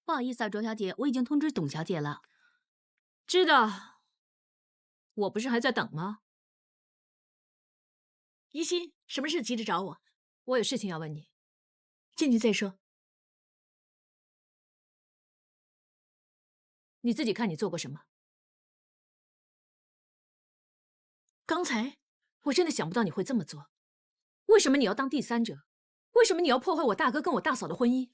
不好意思啊，周小姐，我已经通知董小姐了。知道，我不是还在等吗？依心，什么事急着找我？我有事情要问你。进去再说。你自己看你做过什么？刚才我真的想不到你会这么做。为什么你要当第三者？为什么你要破坏我大哥跟我大嫂的婚姻？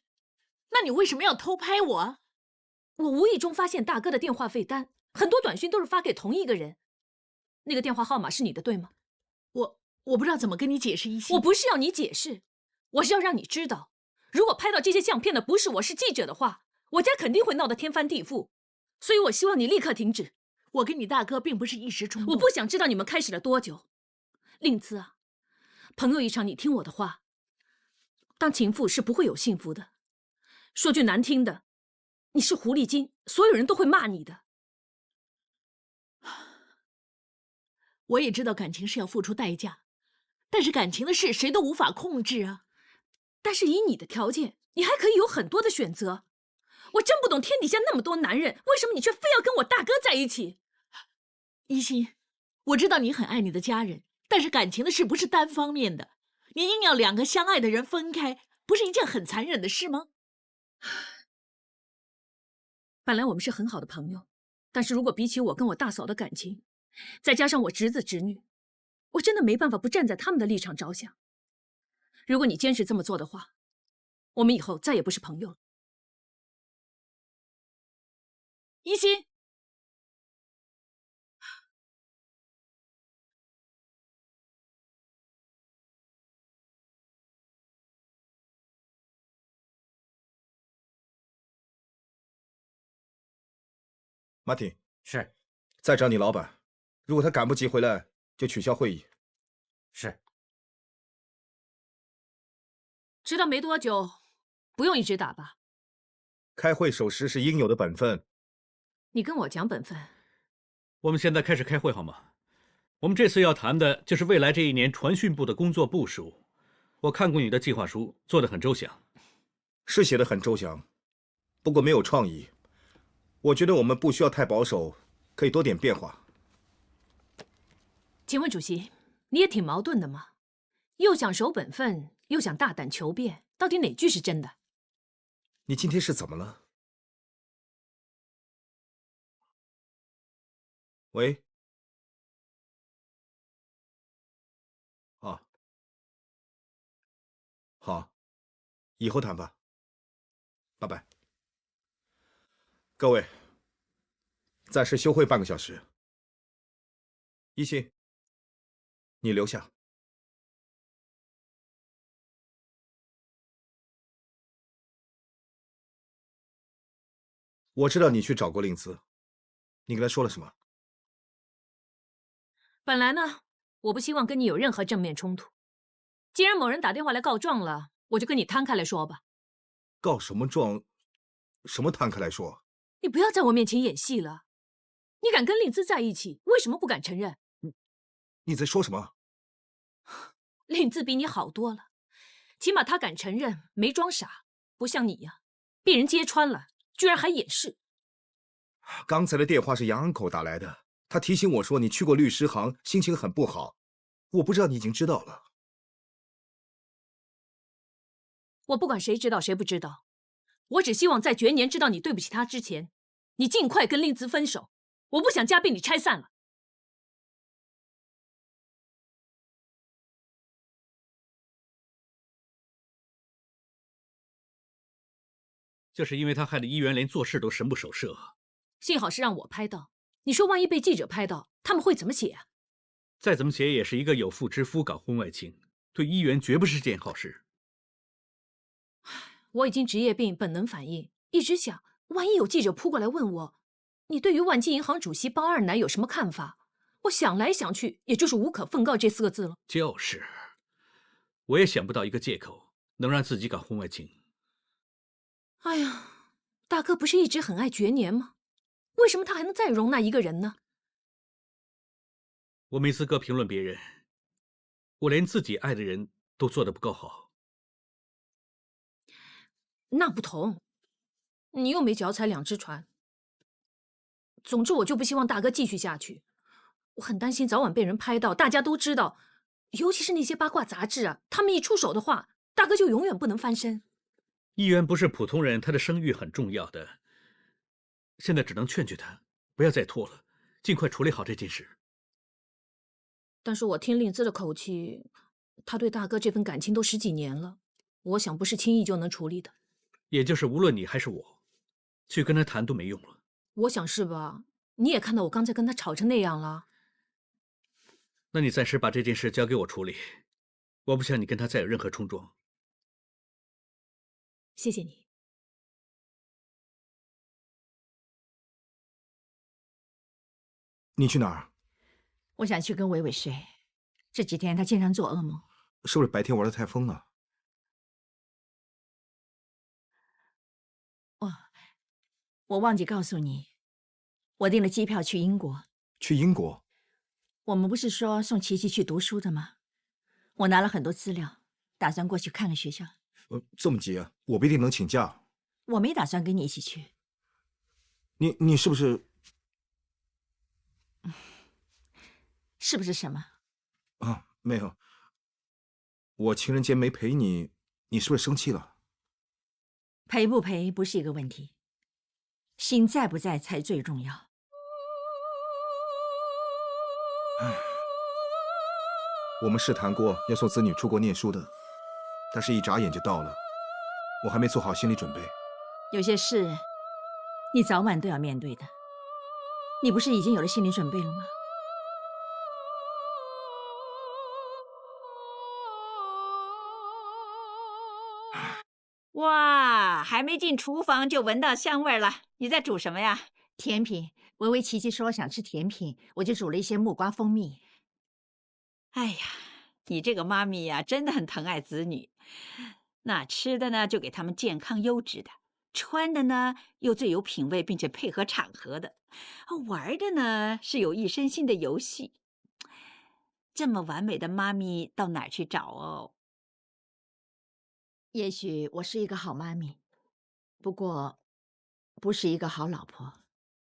那你为什么要偷拍我？我无意中发现大哥的电话费单，很多短讯都是发给同一个人。那个电话号码是你的，对吗？我不知道怎么跟你解释，依心。我不是要你解释，我是要让你知道，如果拍到这些相片的不是我，是记者的话，我家肯定会闹得天翻地覆。所以我希望你立刻停止。我跟你大哥并不是一时冲动。我不想知道你们开始了多久。令姿啊，朋友一场，你听我的话，当情妇是不会有幸福的。说句难听的，你是狐狸精，所有人都会骂你的。我也知道感情是要付出代价，但是感情的事谁都无法控制啊。但是以你的条件，你还可以有很多的选择。我真不懂天底下那么多男人，为什么你却非要跟我大哥在一起？依心，我知道你很爱你的家人，但是感情的事不是单方面的，你硬要两个相爱的人分开，不是一件很残忍的事吗？本来我们是很好的朋友，但是如果比起我跟我大嫂的感情，再加上我侄子侄女，我真的没办法不站在他们的立场着想。如果你坚持这么做的话，我们以后再也不是朋友了。依心，马挺，是，再找你老板，如果他赶不及回来，就取消会议。是。知道没多久，不用一直打吧。开会守时是应有的本分。你跟我讲本分。我们现在开始开会好吗？我们这次要谈的就是未来这一年传讯部的工作部署。我看过你的计划书，做得很周详。是写得很周详，不过没有创意。我觉得我们不需要太保守，可以多点变化。请问主席，你也挺矛盾的嘛，又想守本分，又想大胆求变，到底哪句是真的？你今天是怎么了？喂？啊，好，以后谈吧。拜拜。各位，暂时休会半个小时。一心，你留下。我知道你去找过令姿，你跟他说了什么？本来呢，我不希望跟你有任何正面冲突。既然某人打电话来告状了，我就跟你摊开来说吧。告什么状？什么摊开来说？你不要在我面前演戏了。你敢跟令姿在一起，为什么不敢承认？你在说什么？令姿比你好多了，起码她敢承认，没装傻，不像你呀，被人揭穿了，居然还掩饰。刚才的电话是杨安口打来的，他提醒我说你去过律师行，心情很不好。我不知道你已经知道了。我不管谁知道谁不知道，我只希望在绝年知道你对不起他之前，你尽快跟令姿分手。我不想家被你拆散了。就是因为他害得医院连做事都神不守舍。幸好是让我拍到，你说万一被记者拍到，他们会怎么写啊？再怎么写也是一个有妇之夫搞婚外情，对医院绝不是件好事。我已经职业病本能反应，一直想，万一有记者扑过来问我，你对于万金银行主席包二奶有什么看法？我想来想去，也就是无可奉告这4个字了。就是，我也想不到一个借口能让自己搞婚外情。哎呀，大哥不是一直很爱绝年吗？为什么他还能再容纳一个人呢？我没资格评论别人，我连自己爱的人都做得不够好。那不同，你又没脚踩两只船。总之，我就不希望大哥继续下去。我很担心早晚被人拍到，大家都知道，尤其是那些八卦杂志啊，他们一出手的话，大哥就永远不能翻身。议员不是普通人，他的声誉很重要的。现在只能劝劝他，不要再拖了，尽快处理好这件事。但是我听令姿的口气，他对大哥这份感情都10几年了，我想不是轻易就能处理的。也就是无论你还是我，去跟他谈都没用了。我想是吧？你也看到我刚才跟他吵成那样了。那你暂时把这件事交给我处理，我不想你跟他再有任何冲撞。谢谢你。你去哪儿？我想去跟伟伟睡，这几天他经常做噩梦。是不是白天玩得太疯了？我忘记告诉你，我订了机票去英国。去英国？我们不是说送琪琪去读书的吗？我拿了很多资料，打算过去看看学校。这么急啊？我不一定能请假。我没打算跟你一起去。你是不是？是不是什么？啊，没有。我情人节没陪你，你是不是生气了？陪不陪不是一个问题，心在不在才最重要。我们是谈过要送子女出国念书的，但是一眨眼就到了，我还没做好心理准备。有些事，你早晚都要面对的。你不是已经有了心理准备了吗？哇，还没进厨房就闻到香味了。你在煮什么呀？甜品。维维琪琪说想吃甜品，我就煮了一些木瓜蜂蜜。哎呀，你这个妈咪呀，真的很疼爱子女。那吃的呢，就给他们健康优质的；穿的呢，又最有品味，并且配合场合的；玩的呢，是有益身心的游戏。这么完美的妈咪，到哪儿去找哦？也许我是一个好妈咪，不过不是一个好老婆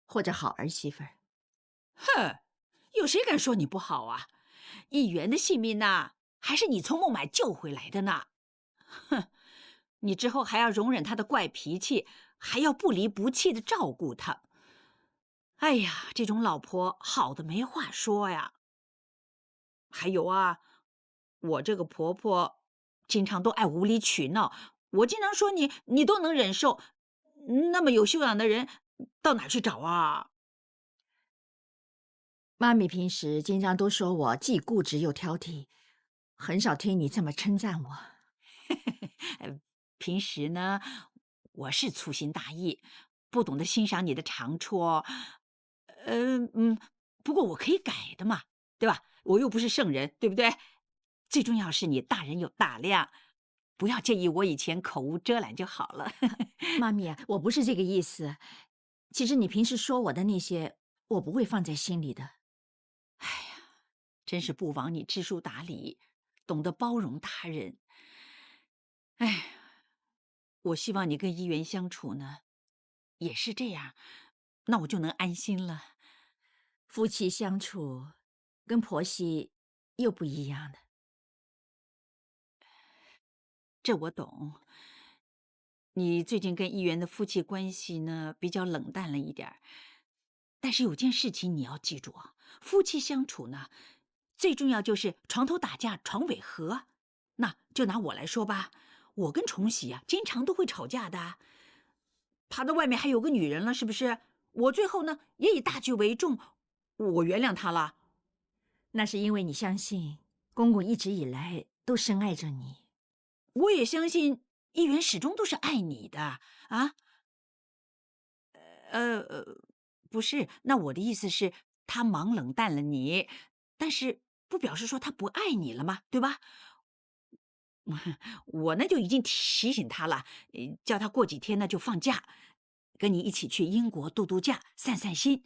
或者好儿媳妇儿。哼，有谁敢说你不好啊？议员的性命呐，还是你从孟买救回来的呢。哼，你之后还要容忍他的怪脾气，还要不离不弃的照顾他。哎呀，这种老婆好的没话说呀。还有啊，我这个婆婆经常都爱无理取闹，我经常说你，你都能忍受，那么有修养的人到哪去找啊？妈咪平时经常都说我既固执又挑剔，很少听你这么称赞我。平时呢，我是粗心大意，不懂得欣赏你的长处哦。不过我可以改的嘛，对吧？我又不是圣人，对不对？最重要是你大人有大量，不要介意我以前口无遮拦就好了。妈咪啊，我不是这个意思。其实你平时说我的那些，我不会放在心里的。哎呀，真是不枉你知书达理，懂得包容他人。哎，我希望你跟议员相处呢，也是这样，那我就能安心了。夫妻相处跟婆媳又不一样的。这我懂。你最近跟议员的夫妻关系呢，比较冷淡了一点儿。但是有件事情你要记住啊，夫妻相处呢，最重要就是床头打架，床尾和。那就拿我来说吧，我跟重喜啊，经常都会吵架的。他的外面还有个女人了，是不是？我最后呢，也以大局为重，我原谅他了。那是因为你相信公公一直以来都深爱着你。我也相信议员始终都是爱你的啊。不是，那我的意思是，他忙冷淡了你，但是不表示说他不爱你了吗？对吧？我呢就已经提醒他了，叫他过几天呢就放假，跟你一起去英国度度假，散散心。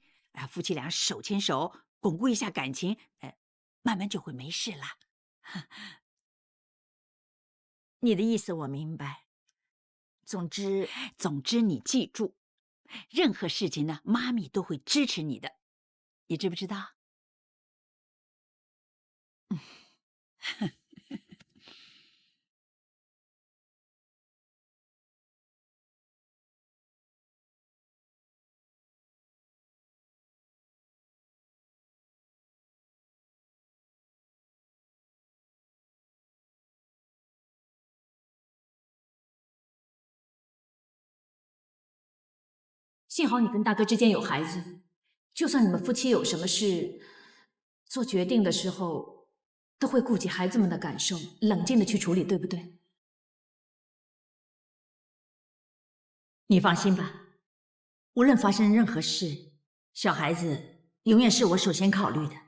夫妻俩手牵手，巩固一下感情，慢慢就会没事了。你的意思我明白，总之你记住，任何事情呢，妈咪都会支持你的，你知不知道？幸好你跟大哥之间有孩子，就算你们夫妻有什么事，做决定的时候都会顾及孩子们的感受，冷静的去处理，对不对？你放心吧，无论发生任何事，小孩子永远是我首先考虑的。